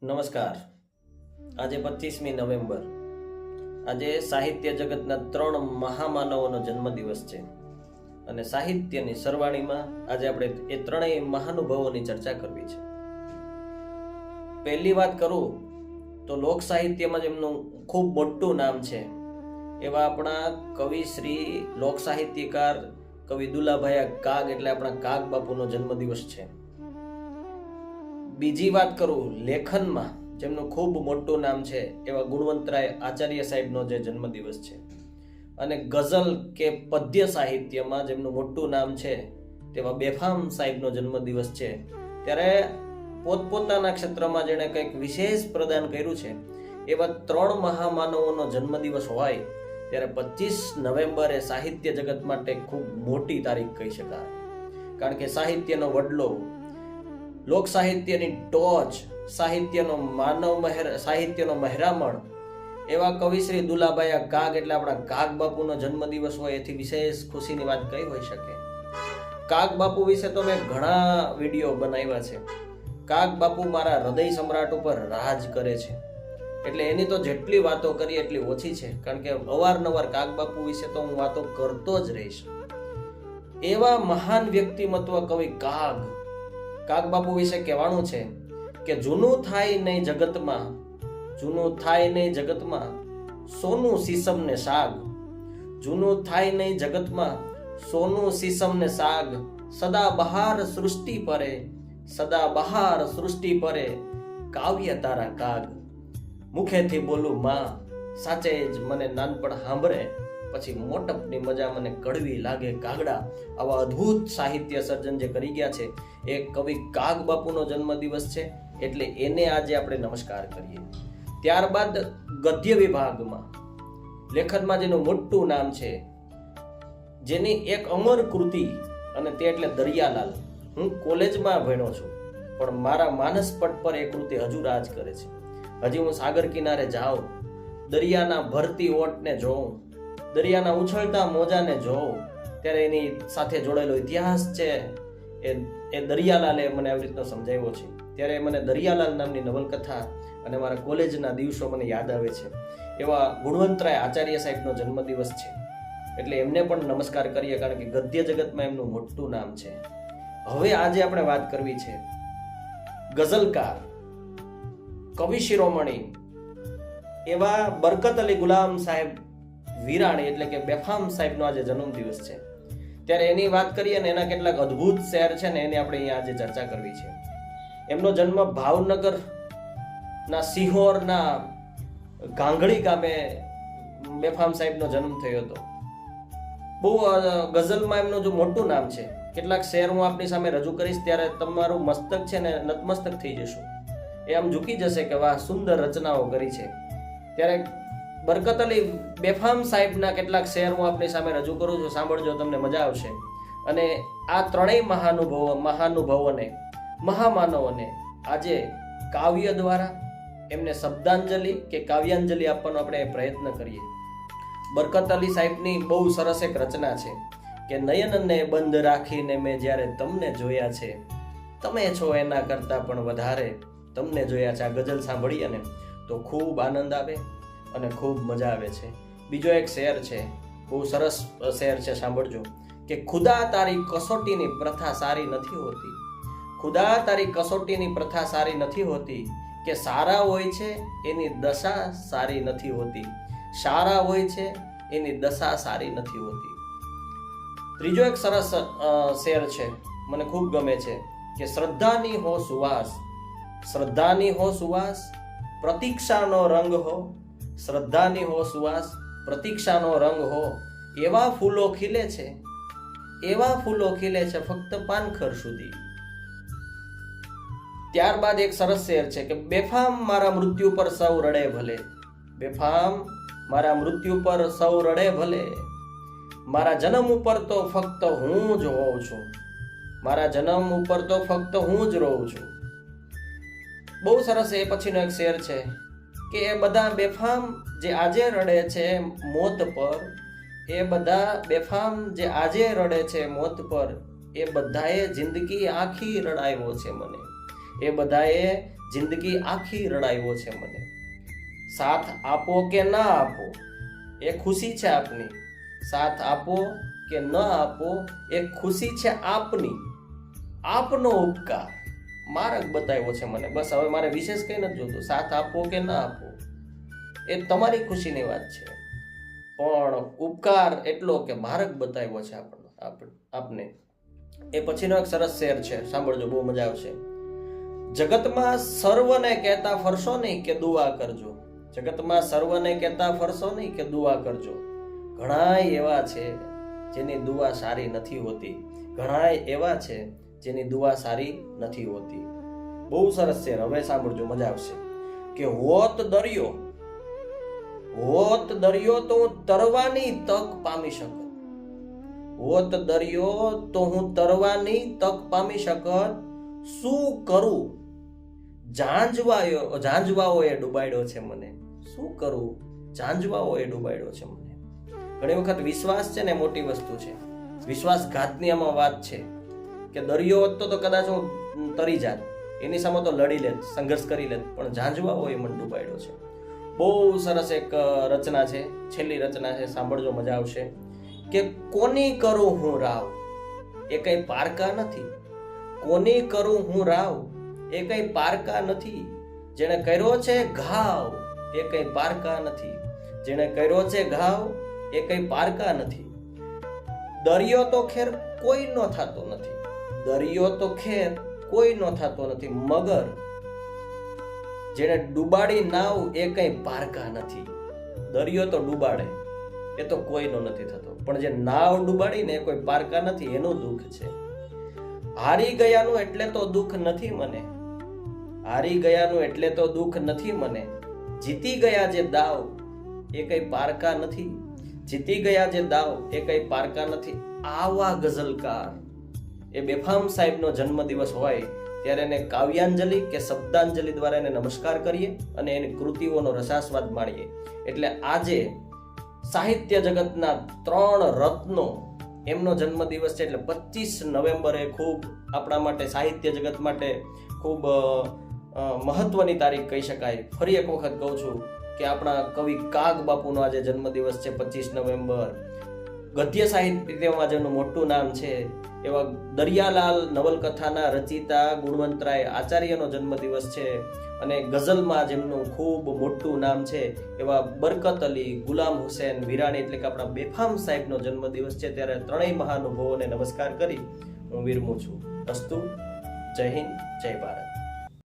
નમસ્કાર. આજે 25મી નવેમ્બર. આજે સાહિત્ય જગતના 3 મહામાનવોનો જન્મદિવસ છે અને સાહિત્યની સરવાણીમાં આજે આપણે એ ત્રણેય મહાનુભાવોની ચર્ચા કરવી છે. પહેલી વાત કરું તો લોક સાહિત્યમાં જેમનું ખૂબ મોટું નામ છે એવા આપણા કવિ શ્રી લોક સાહિત્યકાર કવિ દુલાભાઈ કાગ એટલે આપણા કાગ બાપુનો જન્મદિવસ છે. બીજી વાત કરું લેખનમાં જેમનું ખૂબ મોટું નામ છે એવા ગુણવંતરાય આચાર્ય સાહેબનો જે જન્મદિવસ છે. અને ગઝલ કે પદ્ય સાહિત્યમાં જેમનું મોટું નામ છે તેવા બેફામ સાહેબનો જન્મદિવસ છે. ત્યારે પોતપોતાના ક્ષેત્રમાં જેણે કંઈક વિશેષ પ્રદાન કર્યું છે એવા 3 મહામાનવોનો જન્મદિવસ હોય ત્યારે 25 નવેમ્બરે સાહિત્ય જગત માટે ખૂબ મોટી તારીખ કહી શકાય. કારણ કે સાહિત્યનો વડલો, લોક સાહિત્યની ટોચ, સાહિત્યનો મહેરામણ એવા કવિ શ્રી દુલાભાઈ કાગ એટલે આપણા કાગ બાપુનો જન્મદિવસ હોય એથી વિશેષ ખુશીની વાત કઈ હોઈ શકે. કાગ બાપુ વિશે તો મેં ઘણા વિડીયો બનાવ્યા છે. કાગ બાપુ મારા હૃદય સમ્રાટ ઉપર રાજ કરે છે એટલે એની તો જેટલી વાતો કરી એટલી ઓછી છે. કારણ કે અવારનવાર કાગ બાપુ વિશે તો હું વાતો કરતો જ રહીશ. એવા મહાન વ્યક્તિમત્વ કવિ કાગ બાપુ વિશે કહેવાનું છે કે જૂનું થાય નહીં જગતમાં સોનું સીસમ ને સાગ. જૂનું થાય નહીં જગતમાં સોનું સીસમ ને સાગ. સદા બહાર સૃષ્ટિ પરે કાવ્ય તારા કાગ. મુખેથી બોલું માં સાચે જ મને નાનપણ સાંભળે પછી મોટપની મજા મને કડવી લાગે કાગડા. આવા અદ્ભુત સાહિત્ય સર્જન જે કરી ગયા છે એ કવિ કાગ બાપુનો જન્મદિવસ છે એટલે એને આજે આપણે નમસ્કાર કરીએ. ત્યારબાદ ગદ્ય વિભાગમાં લેખનમાં જેનું મોટું નામ છે, જેની એક અમર કૃતિ અને તે એટલે દરિયાલાલ. હું કોલેજમાં ભણ્યો છું પણ મારા માનસપટ પર એ કૃતિ હજુ રાજ કરે છે. હજી હું સાગર કિનારે જાઉં, દરિયાના ભરતી ઓટને જોઉં, દરિયાના ઉછળતા મોજાને જોઉં ત્યારે એની સાથે જોડાયેલો ઇતિહાસ છે એ દરિયાલાલે મને આવી રીતનો સમજાવ્યો છે. ત્યારે મને દરિયાલાલ નામની નવલકથા અને મારા કોલેજના દિવસો મને યાદ આવે છે. એવા ગુણવંતરાય આચાર્ય સાહેબનો જન્મદિવસ છે એટલે એમને પણ નમસ્કાર કરીએ કારણ કે ગદ્ય જગતમાં એમનું મોટું નામ છે. હવે આજે આપણે વાત કરવી છે ગઝલકાર, કવિ શિરોમણી એવા બરકત અલી ગુલામ સાહેબ વિરાણી એટલે કે બેફામ સાહેબનો આજે જન્મદિવસ છે. ત્યારે એની વાત કરીએ ને એના કેટલાક અદ્ભુત શેર છે ને એની આપણે અહીંયા આજે ચર્ચા કરવી છે. એમનો જન્મ ભાવનગર ના સિહોરના ગાંગડી ગામે બેફામ સાહેબનો જન્મ થયો હતો. બહુ ગઝલમાં એમનું જો મોટું નામ છે. કેટલાક શેર હું આપની સામે રજૂ કરીશ ત્યારે તમારું મસ્તક છે ને નતમસ્તક થઈ જશું. એ આમ ઝૂકી જશે કે વાહ સુંદર રચનાઓ કરી છે. ત્યારે બરકત અલી બેફામ સાહેબના કેટલાક શેર હું આપની સામે રજૂ કરું છું, સાંભળજો, તમને મજા આવશે. અને આ ત્રણેય મહાનુભાવોને, મહામાનવોને આજે કાવ્ય દ્વારા એમને શબ્દાંજલિ કે કાવ્યાંજલિ આપવાનો આપણે પ્રયત્ન કરીએ. બરકત અલી સાહેબની બહુ સરસ એક રચના છે કે નયનને બંધ રાખીને મેં જ્યારે તમને જોયા છે, તમે છો એના કરતાં પણ વધારે તમને જોયા છે. આ ગઝલ સાંભળીએ ને તો ખૂબ આનંદ આવે અને ખૂબ મજા આવે છે. બીજો એક શેર છે, બહુ સરસ શેર છે, સાંભળજો કે ખુદા તારી કસોટીની પ્રથા સારી નથી હોતી. ખુદા તારી કસોટીની પ્રથા સારી નથી હોતી કે સારા હોય છે એની દશા સારી નથી હોતી. સારા હોય છે એની દશા સારી નથી હોતી. ત્રીજો એક સરસ શેર છે, મને ખૂબ ગમે છે કે શ્રદ્ધાની હો સુવાસ પ્રતીક્ષાનો રંગ હો. શ્રદ્ધાની હો સુવાસ પ્રતીક્ષાનો રંગ હો. એવા ફૂલો ખીલે છે ફક્ત પાનખર સુધી. ત્યારબાદ એક સરસ શેર છે કે બેફામ મારા મૃત્યુ પર સૌ રડે ભલે. બેફામ મારા મૃત્યુ પર સૌ રડે ભલે. મારા જન્મ ઉપર તો ફક્ત હું જ હોઉં છું. મારા જન્મ ઉપર તો ફક્ત હું જ રહું છું. બહુ સરસ. એ પછીનો એક શેર છે કે એ બધા બેફામ જે આજે રડે છે મોત પર, એ બધા બેફામ જે આજે રડે છે મોત પર, એ બધાએ જિંદગી આખી રડાવ્યો છે મને. એ બધાએ જિંદગી આખી રડાયો છે મને. સાથ આપો કે ના આપો એ ખુશી છે આપની. સાથ આપો કે ન આપો એ ખુશી છે આપની. આપનો ઉપકાર માર્ગ બતાવ્યો છે મને. બસ હવે મારે વિશેષ કઈ નથી જોતું. સાથ આપો કે ના આપો એ તમારી ખુશીની વાત છે, પણ ઉપકાર એટલો કે માર્ગ બતાવ્યો છે આપને. એ પછીનો એક સરસ શેર છે, સાંભળજો, બહુ મજા આવશે. જગતમાં સર્વને કહેતા ફરશો નહીં કે દુઆ કરજો. જગતમાં સર્વને કહેતા ફરશો નહીં કે દુઆ કરજો. ઘણાય એવા છે જેની દુઆ સારી નથી હોતી. ઘણાય એવા છે જેની દુઆ સારી નથી હોતી. બહુ સરસ શેર, હવે સાંભળજો, મજા આવશે. કે હોત દરિયો તો હું તરવાની તક પામી શકત. હોત દરિયો તો હું તરવાની તક પામી શકત. શું કરું ઝાંઝવાઓએ ડૂબાડ્યો છે મને. શું કરું ઝાંઝવાઓએ ડૂબાડ્યો છે મને. ઘણી વખત વિશ્વાસ છે ને મોટી વસ્તુ છે. વિશ્વાસઘાતની આમાં વાત છે કે દરિયો હોત તો કદાચ હું તરી જાત, એની સામે તો લડી લેત, સંઘર્ષ કરી લેત, પણ ઝાંઝવાઓએ મને ડૂબાડ્યો છે. બહુ સરસ એક રચના છે, છેલ્લી રચના છે, સાંભળજો, મજા આવશે. કે કોની કરું હું રાવ એ કઈ પારકા નથી. કોની કરું હું રાવ એ કઈ પારકા નથી. જેણે કર્યો છે ઘાવ એ કઈ પારકા નથી. જેણે કર્યો છે ઘાવ એ કઈ પારકા નથી. દરિયો તો ખેર કોઈનો થતો નથી. દરિયો તો ખેર કોઈનો થતો નથી. મગર જેને ડૂબાડી નાવ એ કઈ પારકા નથી. દરિયો તો ડૂબાડે એ તો કોઈનો નથી થતો, પણ જે નાવ ડૂબાડીને કોઈ પારકા નથી, એનું દુઃખ છે. હારી ગયાનું એટલે તો દુઃખ નથી મને. હારી ગયાનું એટલે તો દુઃખ નથી મને. જીતી ગયા જે દાવ એ કઈ પારકા નથી. જીતી ગયા જે દાવ એ કઈ પારકા નથી. આવા ગઝલકાર, એ બેફામ સાહેબનો જન્મદિવસ હોય ત્યારે એને કાવ્યાંજલિ કે શબ્દાંજલિ દ્વારા એને નમસ્કાર કરીએ અને એની કૃતિઓનો રસાસ્વાદ માણીએ. એટલે આજે સાહિત્ય જગતના 3 રત્નો એમનો જન્મદિવસ છે. એટલે 25 નવેમ્બરે ખૂબ આપણા માટે, સાહિત્ય જગત માટે ખૂબ મહત્વની તારીખ કહી શકાય. ફરી એક વખત કહું છું કે આપણા કવિ કાગ બાપુનો આજે જન્મદિવસ છે, 25 નવેમ્બર. ગદ્ય સાહિત્યમાં જેનું મોટું નામ છે એવા દરિયાલાલ નવલકથાના રચિતા ગુણવંતરાય આચાર્યનો જન્મદિવસ છે. અને ગઝલમાં જેમનું ખૂબ મોટું નામ છે એવા બરકત અલી, ગુલામ હુસેન વિરાણી, એટલે કે આપણા બેફામ સાહેબનો જન્મદિવસ છે. ત્યારે ત્રણેય મહાનુભાવોને નમસ્કાર કરી હું વિરમું છું. અસ્તુ. જય હિન્દ, જય ભારત.